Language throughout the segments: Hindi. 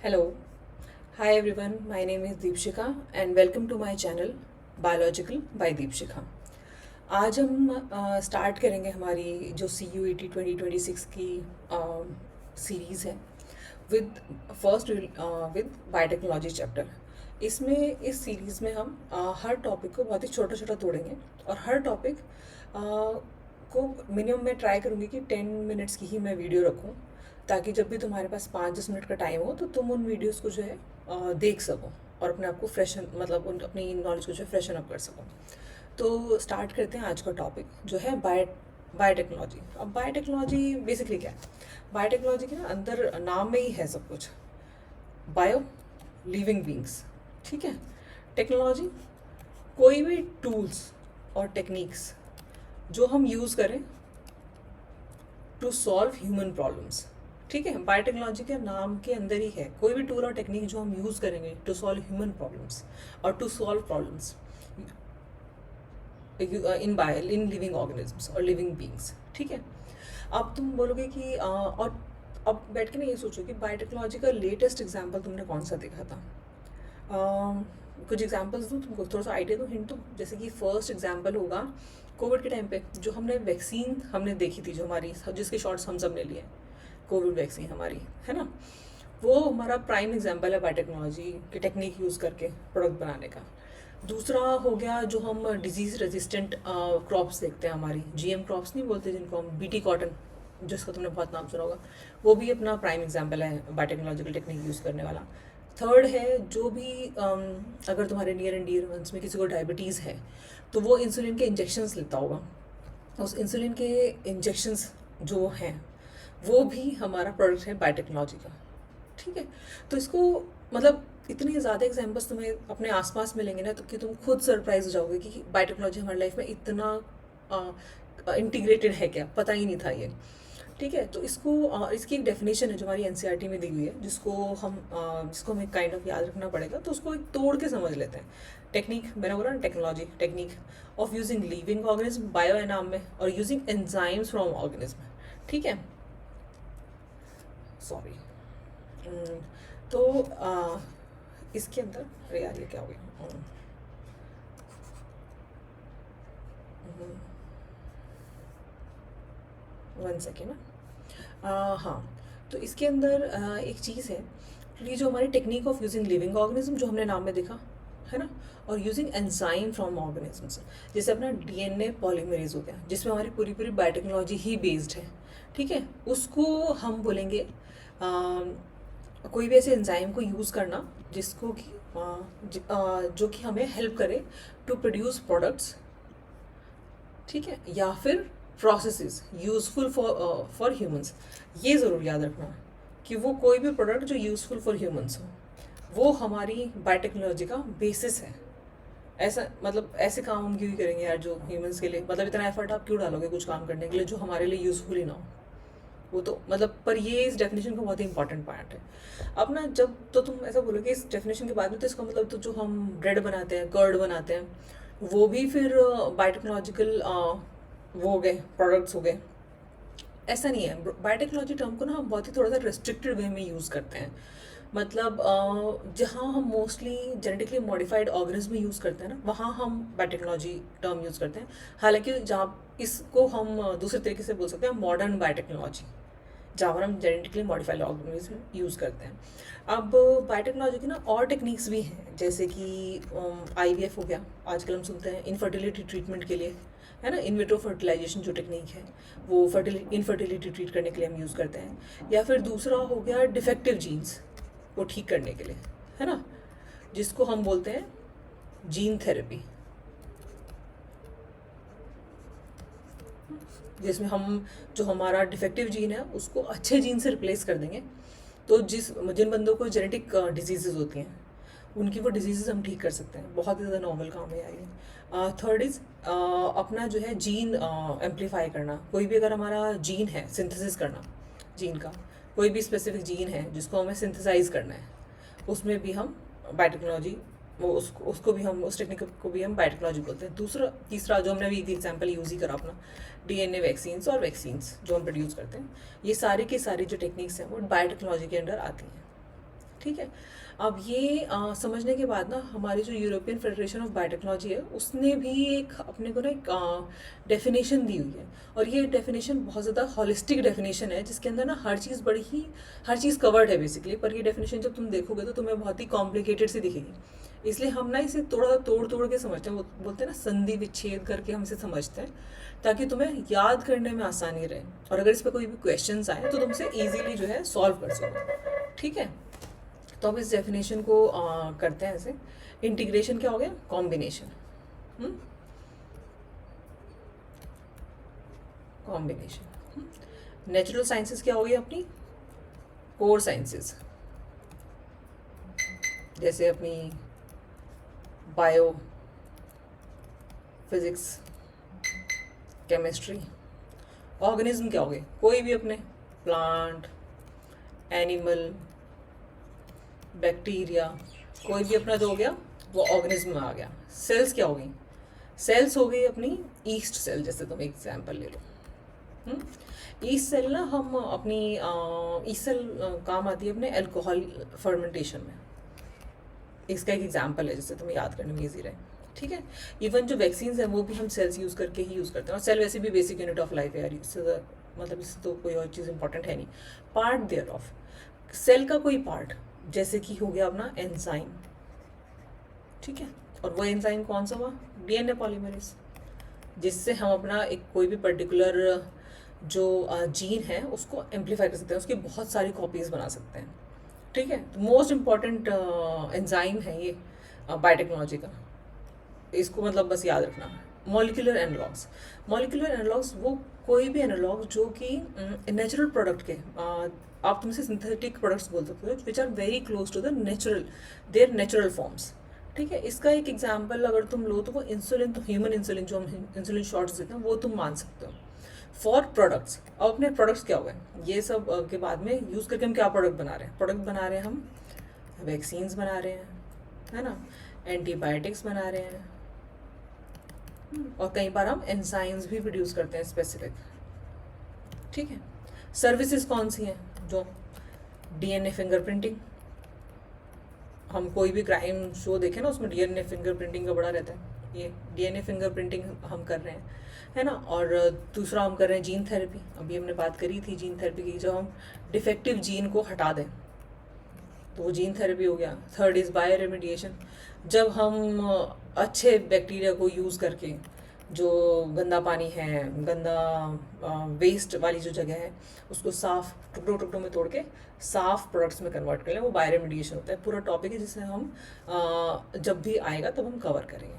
Hello. Hi everyone. My name is Deepshika and welcome to my channel Biological by Deepshika. आज हम स्टार्ट करेंगे हमारी जो CUET 2026 की सीरीज़ है with first with biotechnology chapter. इसमें इस सीरीज़ में हम हर टॉपिक को बहुत ही छोटा छोटा तोड़ेंगे और हर टॉपिक को मिनिमम मैं ट्राई करूँगी कि 10 मिनट्स की ही मैं वीडियो रखूँ, ताकि जब भी तुम्हारे पास 5-10 मिनट का टाइम हो तो तुम उन वीडियोस को जो है देख सको और अपने आप को फ्रेशन मतलब उन अपनी नॉलेज को जो है फ्रेशन अप कर सको। तो स्टार्ट करते हैं आज का टॉपिक जो है बायोटेक्नोलॉजी। अब बायोटेक्नोलॉजी बेसिकली क्या है? बायोटेक्नोलॉजी के ना अंदर नाम में ही है सब कुछ। बायो लिविंग बींग्स, ठीक है। टेक्नोलॉजी कोई भी टूल्स और टेक्निक्स जो हम यूज़ करें टू सॉल्व ह्यूमन प्रॉब्लम्स, ठीक है। बायोटेक्नोलॉजी के नाम के अंदर ही है कोई भी टूल और टेक्निक जो हम यूज़ करेंगे टू सॉल्व ह्यूमन प्रॉब्लम्स और to solve problems in living organisms और लिविंग बींग्स, ठीक है। अब तुम बोलोगे कि और अब बैठ के ना ये सोचो कि बायोटेक्नोलॉजी का लेटेस्ट एग्जाम्पल तुमने कौन सा देखा था। कुछ एग्जांपल्स दूँ तुमको, थोड़ा सा आइडिया दूँ, हिंट दूँ। जैसे कि फर्स्ट एग्जांपल होगा कोविड के टाइम पे जो हमने वैक्सीन हमने देखी थी, जो हमारी जिसके शॉट्स हम सब ने लिए, कोविड वैक्सीन हमारी है ना, वो हमारा प्राइम एग्जांपल है बायोटेक्नोलॉजी की टेक्निक यूज़ करके प्रोडक्ट बनाने का। दूसरा हो गया जो हम डिजीज़ रेजिस्टेंट क्रॉप्स देखते हैं, हमारी GM क्रॉप्स नहीं बोलते जिनको हम, BT कॉटन जिसका तुमने बहुत नाम सुना होगा, वो भी अपना प्राइम एग्जांपल है बायोटेक्नोलॉजिकल टेक्निक यूज़ करने वाला। थर्ड है जो भी अगर तुम्हारे नियर एंड डियर वंस में किसी को डायबिटीज़ है तो वो इंसुलिन के इंजेक्शंस लेता होगा। उस इंसुलिन के इंजेक्शंस जो हैं वो भी हमारा प्रोडक्ट है बायोटेक्नोलॉजी का, ठीक है। तो इसको मतलब इतने ज़्यादा एग्जांपल्स तुम्हें अपने आसपास मिलेंगे ना तो कि तुम खुद सरप्राइज हो जाओगे कि बायोटेक्नोलॉजी हमारी लाइफ में इतना इंटीग्रेटेड है, क्या पता ही नहीं था ये, ठीक है। तो इसको इसकी एक डेफिनेशन है जो हमारी NCERT में दी हुई है, जिसको हमें काइंड ऑफ याद रखना पड़ेगा। तो उसको एक तोड़ के समझ लेते हैं। टेक्निक मैंने बोला ना, technology technique of using living organism, bio है नाम में, और यूजिंग एंजाइम्स फ्रॉम ऑर्गेनिज्म, ठीक है। सॉरी। तो इसके अंदर, अरे यार ये क्या हो गया, 1 सेकेंड ना। हाँ, तो इसके अंदर एक चीज़ है कि जो हमारी technique of using living organism जो हमने नाम में देखा है ना, और यूजिंग एंजाइम फ्रॉम ऑर्गेनिजम्स, जैसे अपना DNA पॉलीमरेज हो गया जिसमें हमारी पूरी पूरी बायोटेक्नोलॉजी ही बेस्ड है, ठीक है। उसको हम बोलेंगे कोई भी ऐसे एंजाइम को यूज़ करना जिसको कि जो कि हमें हेल्प करे टू प्रोड्यूस प्रोडक्ट्स, ठीक है, या फिर प्रोसेसेस यूज़फुल फॉर ह्यूमंस। ये ज़रूर याद रखना कि वो कोई भी प्रोडक्ट जो यूज़फुल फॉर ह्यूमंस हो वो हमारी बायोटेक्नोलॉजी का बेसिस है। ऐसा मतलब ऐसे काम हम क्यों ही करेंगे यार जो ह्यूमंस के लिए, मतलब इतना एफर्ट आप क्यों डालोगे कुछ काम करने के लिए जो हमारे लिए यूज़फुल ही ना हो। वो तो मतलब, पर ये इस डेफिनेशन का बहुत ही इंपॉर्टेंट पार्ट है। अब ना जब तो तुम ऐसा बोलोगे इस डेफिनेशन के बाद में, तो इसका मतलब तो जो हम ब्रेड बनाते हैं, कर्ड बनाते हैं, वो भी फिर बायोटेक्नोलॉजिकल वो हो गए, प्रोडक्ट्स हो गए। ऐसा नहीं है। बायोटेक्नोलॉजी टर्म को ना हम बहुत ही थोड़ा सा रिस्ट्रिक्टेड वे में यूज़ करते हैं। मतलब जहाँ हम mostly genetically modified organism use करते हैं ना, वहाँ हम बायोटेक्नोलॉजी टर्म यूज़ करते हैं। हालांकि जहाँ इसको हम दूसरे तरीके से बोल सकते हैं मॉडर्न बायोटेक्नोलॉजी, जहाँ पर हम जेनेटिकली मॉडिफाइड ऑर्गेनिज्म यूज़ करते हैं। अब बायोटेक्नोलॉजी की ना और टेक्निक्स भी हैं, जैसे कि IVF हो गया, आजकल हम सुनते हैं इनफर्टिलिटी ट्रीटमेंट के लिए, है ना। इन विट्रो फर्टिलाइजेशन जो टेक्निक है वो इनफर्टिलिटी ट्रीट करने के लिए हम यूज़ करते हैं। या फिर दूसरा हो गया डिफेक्टिव जीन्स को ठीक करने के लिए, है ना, जिसको हम बोलते हैं जीन थेरेपी, जिसमें हम जो हमारा डिफेक्टिव जीन है उसको अच्छे जीन से रिप्लेस कर देंगे। तो जिन बंदों को जेनेटिक डिजीज़ होती हैं उनकी वो डिजीज़ हम ठीक कर सकते हैं। बहुत ही ज़्यादा नॉर्मल काम है ये। थर्ड इज़ अपना जो है जीन एम्पलीफाई करना। कोई भी अगर हमारा जीन है, सिंथेसिस करना जीन का, कोई भी स्पेसिफिक जीन है जिसको हमें सिंथेसाइज करना है, उसमें भी हम बायोटेक्नोलॉजी, वो उसको भी हम, उस टेक्निक को भी हम बायोटेक्नोलॉजी बोलते हैं। तीसरा जो हमने अभी एग्जाम्पल यूज़ ही करा अपना, DNA वैक्सीन्स और वैक्सीन्स जो हम प्रोड्यूस करते हैं, ये सारी की सारी जो टेक्निक्स हैं वो बायोटेक्नोलॉजी के अंडर आती हैं। ठीक है। अब ये समझने के बाद ना हमारी जो यूरोपियन फेडरेशन ऑफ बायोटेक्नोलॉजी है उसने भी एक अपने को ना एक डेफिनेशन दी हुई है, और ये डेफिनेशन बहुत ज़्यादा हॉलिस्टिक डेफिनेशन है जिसके अंदर ना हर चीज़ कवर्ड है बेसिकली। पर ये डेफिनेशन जब तुम देखोगे तो तुम्हें बहुत ही कॉम्प्लिकेटेड सी दिखेगी, इसलिए हम ना इसे थोड़ा तोड़ तोड़ के समझते हैं। वो बोलते हैं ना संधि विच्छेद करके हम इसे समझते हैं, ताकि तुम्हें याद करने में आसानी रहे, और अगर इस पर कोई भी क्वेश्चंस आए तो तुमसे ईजिली जो है सॉल्व कर सको। ठीक है, तो अब इस डेफिनेशन को करते हैं ऐसे। इंटीग्रेशन क्या हो गया? कॉम्बिनेशन। कॉम्बिनेशन। नेचुरल साइंसेस क्या हो गई अपनी? कोर साइंसेस, जैसे अपनी बायो, फिजिक्स, केमिस्ट्री। ऑर्गेनिज्म क्या हो गए? कोई भी अपने प्लांट, एनिमल, बैक्टीरिया, कोई भी अपना जो हो गया वो ऑर्गेनिज्म में आ गया। सेल्स क्या हो गई? सेल्स हो गई अपनी ईस्ट सेल, जैसे तुम एग्जाम्पल ले लो। ईस्ट सेल ना हम अपनी ईस्ट सेल काम आती है अपने अल्कोहल फर्मेंटेशन में। इसका एक एग्जाम्पल है जिससे तुम्हें याद करने में ईजी रहे। ठीक है, इवन जो वैक्सीन है वो भी हम सेल्स यूज़ करके ही यूज़ करते हैं, और सेल वैसे भी बेसिक यूनिट ऑफ लाइफ है यार, इससे मतलब इससे तो कोई और चीज़ इंपॉर्टेंट है नहीं। पार्ट देयर ऑफ सेल का कोई पार्ट, जैसे कि हो गया अपना एंजाइम। ठीक है, और वो एंजाइम कौन सा हुआ? डीएनए पॉलीमरेज, जिससे हम अपना एक कोई भी पर्टिकुलर जो जीन है उसको एम्पलीफाई कर सकते हैं, उसकी बहुत सारी कॉपीज़ बना सकते हैं। ठीक है, तो मोस्ट इम्पॉर्टेंट एंजाइम है ये बायोटेक्नोलॉजी का, इसको मतलब बस याद रखना। मॉलिक्यूलर एनालॉग्स, मॉलिक्यूलर एनालॉग्स वो कोई भी एनालॉग जो कि नेचुरल प्रोडक्ट के, आप तुमसे सिंथेटिक प्रोडक्ट्स बोल सकते हो, which are very close to the natural, their natural forms. ठीक है, इसका एक एग्जाम्पल अगर तुम लो तो वो इंसुलिन, तो ह्यूमन इंसुलिन जो हम इंसुलिन शॉट्स देते हैं वो तुम मान सकते हो फॉर प्रोडक्ट्स। अब अपने प्रोडक्ट्स क्या हुए ये सब के बाद में यूज़ करके हम क्या प्रोडक्ट बना रहे हैं? प्रोडक्ट बना रहे हैं हम वैक्सीन्स बना रहे हैं, है ना, एंटीबायोटिक्स बना रहे हैं, और कई बार हम एंजाइम्स भी प्रोड्यूस करते हैं स्पेसिफिक। ठीक है, सर्विसेज कौन सी हैं? जो डीएनए फिंगरप्रिंटिंग, हम कोई भी क्राइम शो देखें ना उसमें डीएनए फिंगरप्रिंटिंग का बड़ा रहता है, ये डीएनए फिंगरप्रिंटिंग हम कर रहे हैं, है ना। और दूसरा हम कर रहे हैं जीन थेरेपी, अभी हमने बात करी थी जीन थेरेपी की, जब हम डिफेक्टिव जीन को हटा दें तो वो जीन थेरेपी हो गया। थर्ड इज़ बायो रेमिडिएशन, जब हम अच्छे बैक्टीरिया को यूज़ करके जो गंदा पानी है, गंदा वेस्ट वाली जो जगह है उसको साफ टुकड़ों टुकड़ों में तोड़ के साफ प्रोडक्ट्स में कन्वर्ट कर लें, वो बायो रेमिडिएशन होता है। पूरा टॉपिक है जिसे हम जब भी आएगा तब हम कवर करेंगे।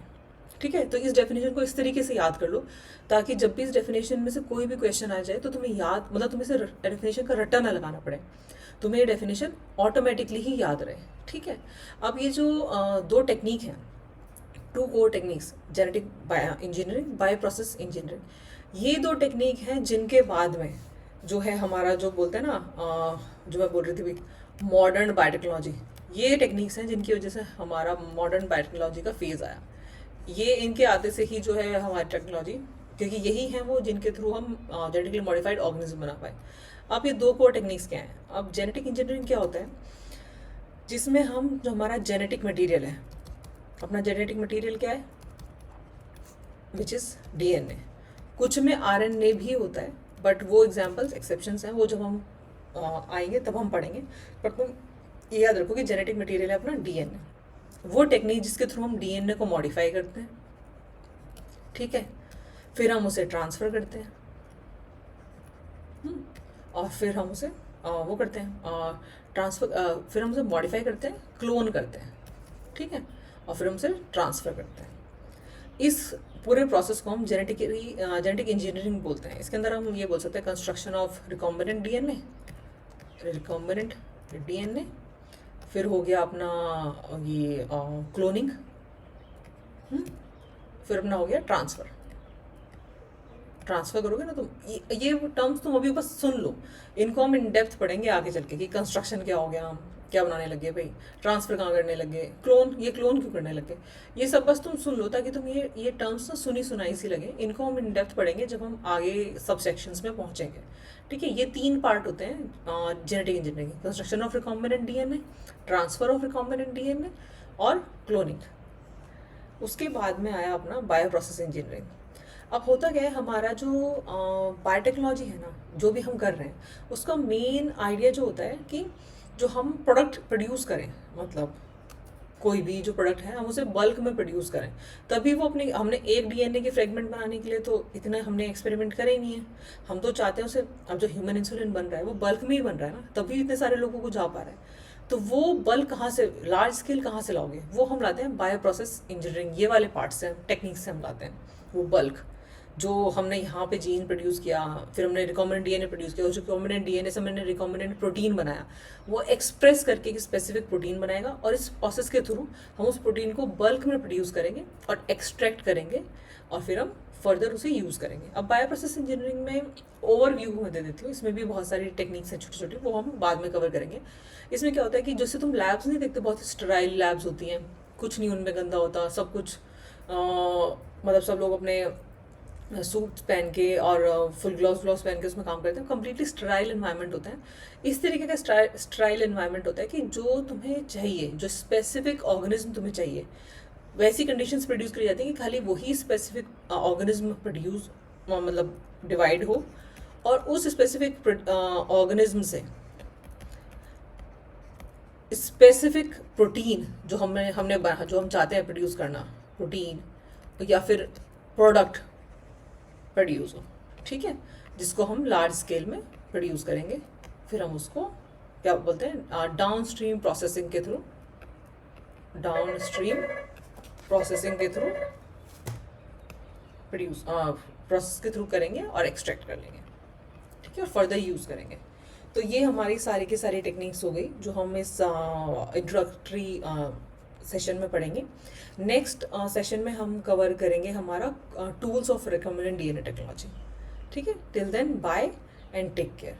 ठीक है, तो इस डेफिनेशन को इस तरीके से याद कर लो ताकि जब भी इस डेफिनेशन में से कोई भी क्वेश्चन आ जाए तो तुम्हें याद, मतलब तुम्हें इस डेफिनेशन का रट्टा ना लगाना पड़े, तुम्हें ये डेफिनेशन ऑटोमेटिकली ही याद रहे। ठीक है, अब ये जो दो टेक्निक हैं, two core techniques, genetic engineering, bio process engineering, ये दो टेक्निक हैं जिनके बाद में जो है हमारा जो बोलते हैं ना जो मैं बोल रही थी भी मॉडर्न बायोटेक्नोलॉजी, ये टेक्निक्स हैं जिनकी वजह से हमारा मॉडर्न बायोटेक्नोलॉजी का फेज़ आया। ये इनके आते से ही जो है हमारी टेक्नोलॉजी, क्योंकि यही हैं वो जिनके थ्रू हम जेनेटिकली मॉडिफाइड ऑर्गेनिज्म बना पाए। अब ये दो कोर टेक्निक्स क्या हैं? अब जेनेटिक इंजीनियरिंग क्या होता है? जिसमें हम जो हमारा जेनेटिक मटेरियल है, अपना जेनेटिक मटेरियल क्या है? Which is DNA. कुछ में आरएनए भी होता है, बट वो एग्जाम्पल्स एक्सेप्शंस हैं, वो जब हम आएंगे तब हम पढ़ेंगे। पर तुम ये याद रखो कि जेनेटिक मटेरियल है अपना डीएनए, वो टेक्निक जिसके थ्रू हम डीएनए को मॉडिफाई करते हैं। ठीक है, फिर हम उसे ट्रांसफ़र करते हैं, और फिर हम उसे वो करते हैं ट्रांसफ़र, फिर हम उसे मॉडिफाई करते हैं, क्लोन करते हैं। ठीक है, और फिर हम उसे ट्रांसफ़र करते हैं। इस पूरे प्रोसेस को हम जेनेटिक इंजीनियरिंग बोलते हैं। इसके अंदर हम ये बोल सकते हैं कंस्ट्रक्शन ऑफ रिकॉम्बिनेंट डीएनए, फिर हो गया अपना ये क्लोनिंग, फिर अपना हो गया ट्रांसफ़र करोगे ना तुम। ये टर्म्स तुम अभी बस सुन लो, इनको हम इन डेप्थ पढ़ेंगे आगे चल के कि कंस्ट्रक्शन क्या हो गया, क्या बनाने लगे भाई, ट्रांसफ़र कहाँ करने लगे, क्लोन, ये क्लोन क्यों करने लगे, ये सब बस तुम सुन लो ताकि तुम ये टर्म्स ना सुनी सुनाई सी लगे। इनको हम इन डेप्थ पढ़ेंगे जब हम आगे सब सेक्शंस में पहुँचेंगे। ठीक है, ये 3 पार्ट होते हैं genetic engineering, construction of recombinant DNA, transfer of recombinant DNA और क्लोनिंग। उसके बाद में आया अपना बायो प्रोसेस इंजीनियरिंग। अब होता क्या है, हमारा जो बायोटेक्नोलॉजी है ना, जो भी हम कर रहे हैं, उसका मेन आइडिया जो होता है कि जो हम प्रोडक्ट प्रोड्यूस करें, मतलब कोई भी जो प्रोडक्ट है हम उसे बल्क में प्रोड्यूस करें, तभी वो अपने, हमने एक डीएनए के फ्रेगमेंट बनाने के लिए तो इतना हमने एक्सपेरिमेंट करे ही नहीं है। हम तो चाहते हैं उसे, अब जो ह्यूमन इंसुलिन बन रहा है वो बल्क में ही बन रहा है ना, तभी इतने सारे लोगों को जा पा रहा है। तो वो बल्क कहाँ से, लार्ज स्केल कहाँ से लाओगे, वो हम लाते हैं बायो प्रोसेस इंजीनियरिंग, ये वाले पार्ट से, टेक्निक से हम लाते हैं वो बल्क। जो हमने यहाँ पे जीन प्रोड्यूस किया, फिर हमने रिकॉम्बिनेंट डीएनए प्रोड्यूस किया, उस रिकॉम्बिनेंट डीएनए से हमने रिकॉम्बिनेंट प्रोटीन बनाया, वो एक्सप्रेस करके एक स्पेसिफिक प्रोटीन बनाएगा, और इस प्रोसेस के थ्रू हम उस प्रोटीन को बल्क में प्रोड्यूस करेंगे और एक्सट्रैक्ट करेंगे, और फिर हम फर्दर उसे यूज़ करेंगे। अब बायो प्रोसेस इंजीनियरिंग में ओवरव्यू मैं दे देती हूँ, इसमें भी बहुत सारी टेक्निक्स हैं छोटी छोटी, वो हम बाद में कवर करेंगे। इसमें क्या होता है कि जैसे तुम लैब्स नहीं देखते, बहुत स्टराइल लैब्स होती हैं, कुछ नहीं उनमें गंदा होता, सब कुछ मतलब सब लोग अपने सूट पहन के और फुल ग्लव्स पहन के उसमें काम करते हैं, कम्प्लीटली स्टराइल एनवायरनमेंट होता है। इस तरीके का स्टराइल एनवायरनमेंट होता है कि जो तुम्हें चाहिए, जो स्पेसिफिक ऑर्गेनिज्म तुम्हें चाहिए, वैसी कंडीशंस प्रोड्यूस करी जाती हैं कि खाली वही स्पेसिफिक ऑर्गेनिज्म प्रोड्यूस, मतलब डिवाइड हो, और उस स्पेसिफिक ऑर्गेनिज्म से स्पेसिफिक प्रोटीन जो जो हम चाहते हैं प्रोड्यूस करना, प्रोटीन या फिर प्रोडक्ट प्रोड्यूस हो, ठीक है, जिसको हम लार्ज स्केल में प्रोड्यूस करेंगे। फिर हम उसको क्या बोलते हैं, डाउन स्ट्रीम प्रोसेसिंग के थ्रू प्रोसेस के थ्रू करेंगे और एक्सट्रैक्ट कर लेंगे, ठीक है, और फर्दर यूज़ करेंगे। तो ये हमारी सारी की सारी टेक्निक्स हो गई जो हम इस इंट्रोडक्टरी सेशन में पढ़ेंगे। नेक्स्ट सेशन में हम कवर करेंगे हमारा tools of recombinant DNA technology. ठीक है, till then bye and take care.